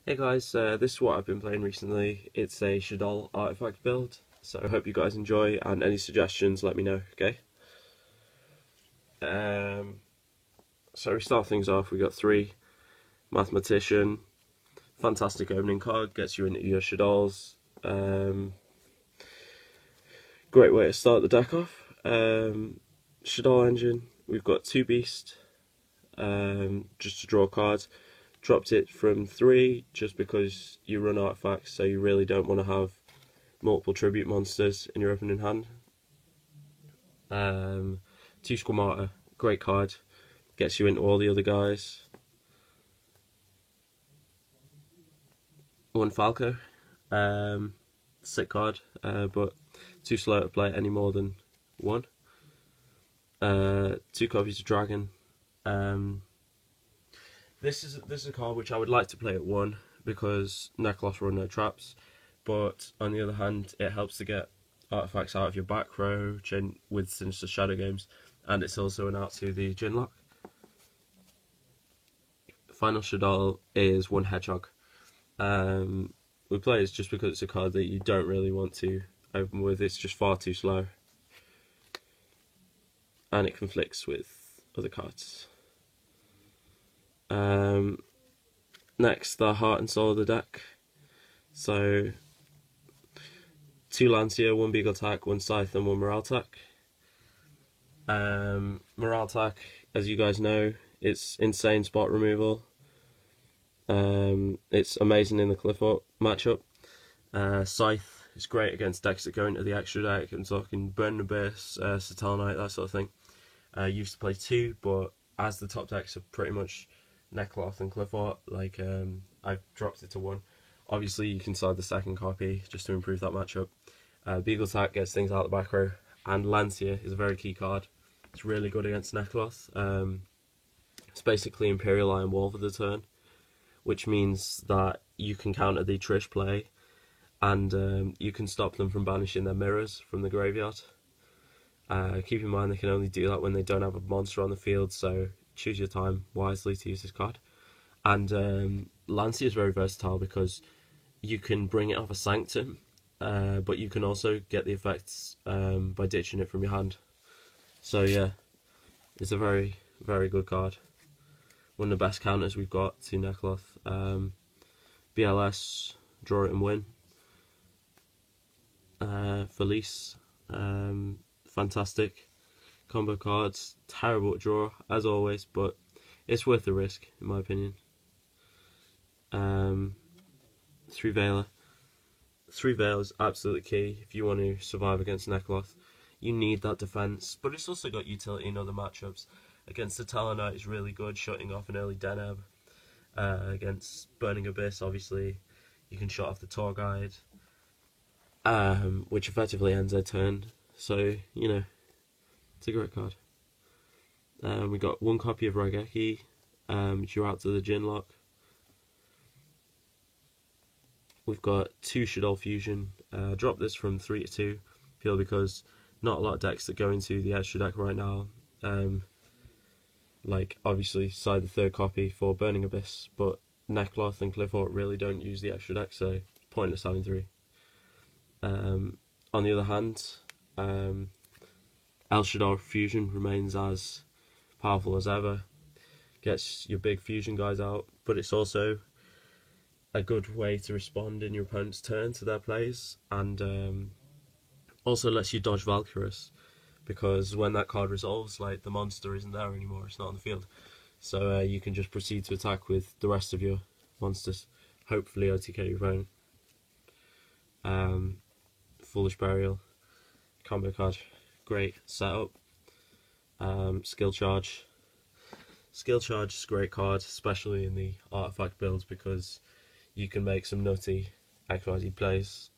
Hey guys, this is what I've been playing recently. It's a Shaddoll artifact build, so I hope you guys enjoy, and any suggestions let me know, okay? Um, so we start things off, we got 3, Mathematician, fantastic opening card, gets you into your Shaddolls. Great way to start the deck off. Shaddoll Engine, we've got 2 Beast, just to draw cards. Dropped it from 3 just because you run artifacts, so you really don't want to have multiple tribute monsters in your opening hand. 2 Squamata, great card, gets you into all the other guys. 1 Falco, sick card, but too slow to play any more than 1. 2 copies of Dragon. This is a card which I would like to play at 1 because Neklos run no traps, but on the other hand, it helps to get artifacts out of your back row with Sinister Shadow Games, and it's also an out to the Jinlock. Final Shaddoll is 1 Hedgehog. We play it just because it's a card that you don't really want to open with. It's just far too slow, and it conflicts with other cards. Next, the heart and soul of the deck. So 2 Lancia, 1 Beagle Attack, 1 Scythe, and 1 Morale Attack. Morale Attack, as you guys know, it's insane spot removal. It's amazing in the Cliffort matchup. Scythe is great against decks that go into the extra deck. I'm talking Burning Abyss, Satellarknight, that sort of thing. Used to play 2, but as the top decks are pretty much Nekloth and Cliffort, I've dropped it to 1. Obviously, you can side the second copy just to improve that matchup. Beagle Attack gets things out of the back row, and Lancia is a very key card. It's really good against Nekloth. It's basically Imperial Iron Wall for the turn, which means that you can counter the Trish play, and you can stop them from banishing their mirrors from the graveyard. Keep in mind they can only do that when they don't have a monster on the field, so choose your time wisely to use this card. And Lancia is very versatile because you can bring it off a Sanctum, but you can also get the effects by ditching it from your hand. So yeah, it's a very, very good card. One of the best counters we've got to Nekloth. BLS, draw it and win. Felice, fantastic combo cards. Terrible to draw as always, but it's worth the risk in my opinion. 3 Veiler. 3 Veil is absolutely key if you want to survive against Nekloth. You need that defense, but it's also got utility in other matchups. Against the Talonite is really good, shutting off an early Deneb. Against Burning Abyss, obviously, you can shut off the Tour Guide, which effectively ends their turn. So, you know, it's a great card. We got 1 copy of Raigeki, you're out to the Jinlock. We've got 2 Shaddoll Fusion. Drop this from 3 to 2, purely because not a lot of decks that go into the extra deck right now. Like, obviously, side the 3rd copy for Burning Abyss, but Nekloth and Cliffort really don't use the extra deck, so pointless having 3. On the other hand, El Shaddoll Fusion remains as powerful as ever. Gets your big fusion guys out, but it's also a good way to respond in your opponent's turn to their plays, and also lets you dodge Valkyrus, because when that card resolves, like, the monster isn't there anymore, it's not on the field, so you can just proceed to attack with the rest of your monsters, hopefully OTK your opponent. Foolish Burial, combo card, great setup. Skill Charge. Skill Charge is a great card, especially in the artifact builds, because you can make some nutty XYZ plays.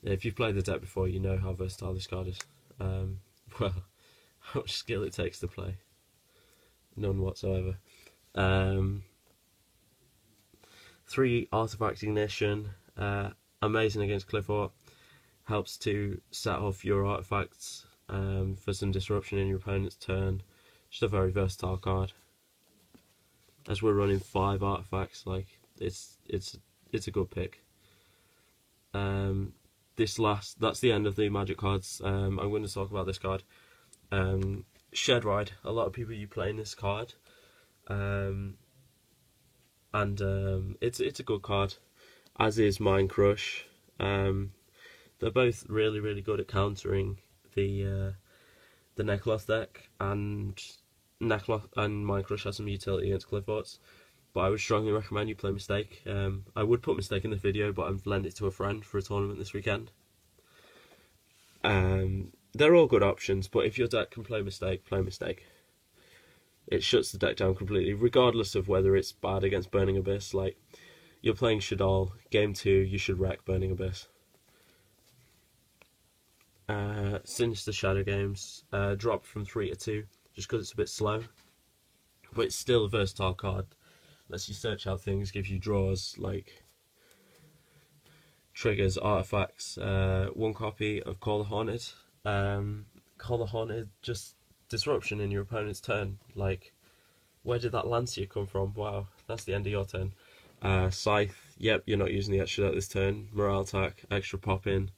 If you've played the deck before, you know how versatile this card is. Well, how much skill it takes to play. None whatsoever. 3 Artifact Ignition. Amazing against Cliffort. Helps to set off your artifacts for some disruption in your opponent's turn. Just a very versatile card. as we're running 5 artifacts. Like it's a good pick. That's the end of the magic cards. I'm going to talk about this card. Shed Ride. A lot of people you playing this card, and it's a good card, as is Mind Crush. They're both really good at countering the Nekloth deck, and Nekloth and Mind Crush has some utility against Cliff-Forts. But I would strongly recommend you play Mistake. I would put Mistake in the video, but I've lent it to a friend for a tournament this weekend. They're all good options, but if your deck can play Mistake, play Mistake. It shuts the deck down completely, regardless of whether it's bad against Burning Abyss. Like, you're playing Shaddoll, game 2, you should wreck Burning Abyss. Sinister Shadow Games, dropped from 3 to 2, just because it's a bit slow. But it's still a versatile card. Lets you search out things, gives you draws, like triggers, artifacts. 1 copy of Call the Haunted. Call the Haunted, just disruption in your opponent's turn. Like, where did that Lancia come from? Wow, that's the end of your turn. Scythe, yep, you're not using the extra deck this turn. Morale attack, extra pop in.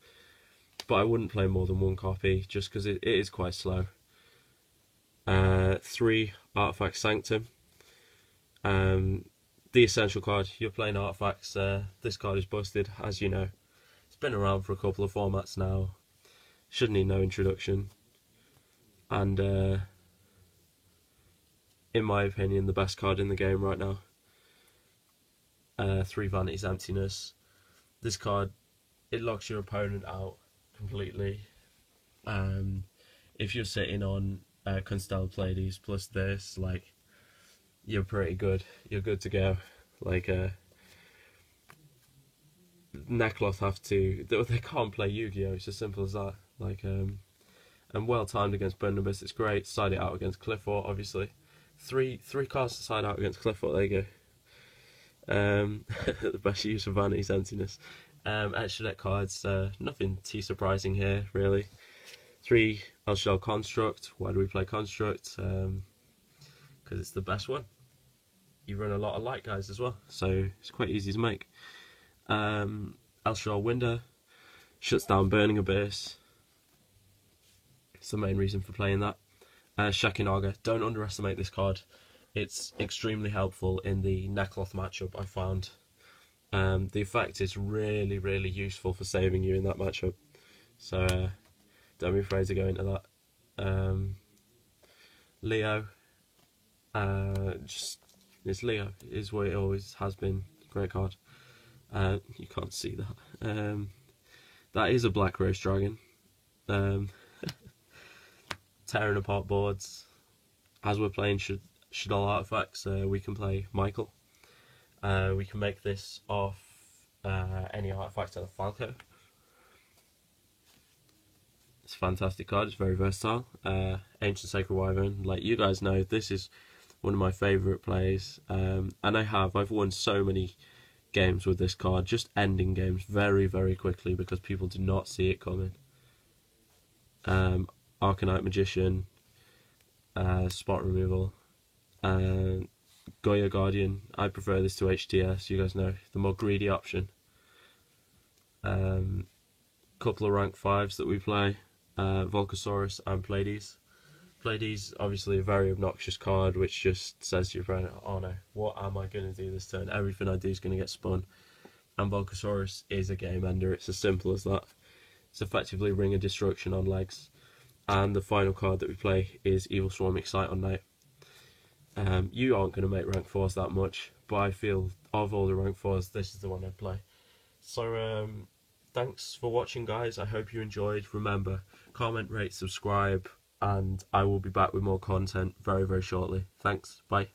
But I wouldn't play more than 1 copy, just because it is quite slow. 3, Artifact Sanctum. The essential card, you're playing artifacts. This card is busted, as you know. It's been around for a couple of formats now. Should need no introduction. And in my opinion, the best card in the game right now. 3 Vanity's Emptiness. This card, it locks your opponent out completely. If you're sitting on Constelled Pleiades plus this, like, you're pretty good. You're good to go. Like, Nekloth have to. They can't play Yu-Gi-Oh! It's as simple as that. Like, and well timed against Burning Abyss. It's great. Side it out against Cliff-Fort, obviously. Three cards to side out against Cliff-Fort. There you go. The best use of Vanity's Emptiness. Extra deck cards. Nothing too surprising here, really. 3 Elshell Construct. Why do we play Construct? Because it's the best one. You run a lot of light guys as well, so it's quite easy to make. Elshell Winder shuts down Burning Abyss. It's the main reason for playing that. Shakinaga, don't underestimate this card. It's extremely helpful in the Nekloth matchup, I found. The effect is really useful for saving you in that matchup. So don't be afraid to go into that. Leo. It's Leo. It is what it always has been. Great card. You can't see that. That is a Black Rose Dragon. Tearing apart boards. As we're playing Shaddoll artifacts, we can play Michael. We can make this off any artifact of the Falco. It's a fantastic card. It's very versatile. Ancient Sacred Wyvern. Like you guys know, this is one of my favourite plays, and I've won so many games with this card, just ending games very quickly because people do not see it coming. Arcanite Magician, Spot Removal, Goya Guardian. I prefer this to HTS, you guys know, the more greedy option. Couple of rank 5s that we play, Volcasaurus and Pleiades. Pleiades, obviously a very obnoxious card, which just says to your opponent, oh no, what am I going to do this turn? Everything I do is going to get spun. And Volcasaurus is a game ender, it's as simple as that. It's effectively Ring of Destruction on legs. And the final card that we play is Evil Swarm Excite on night. You aren't going to make rank 4s that much, but I feel of all the rank 4s, this is the one I'd play. So, thanks for watching, guys. I hope you enjoyed. Remember, comment, rate, subscribe, and I will be back with more content very shortly. Thanks, bye.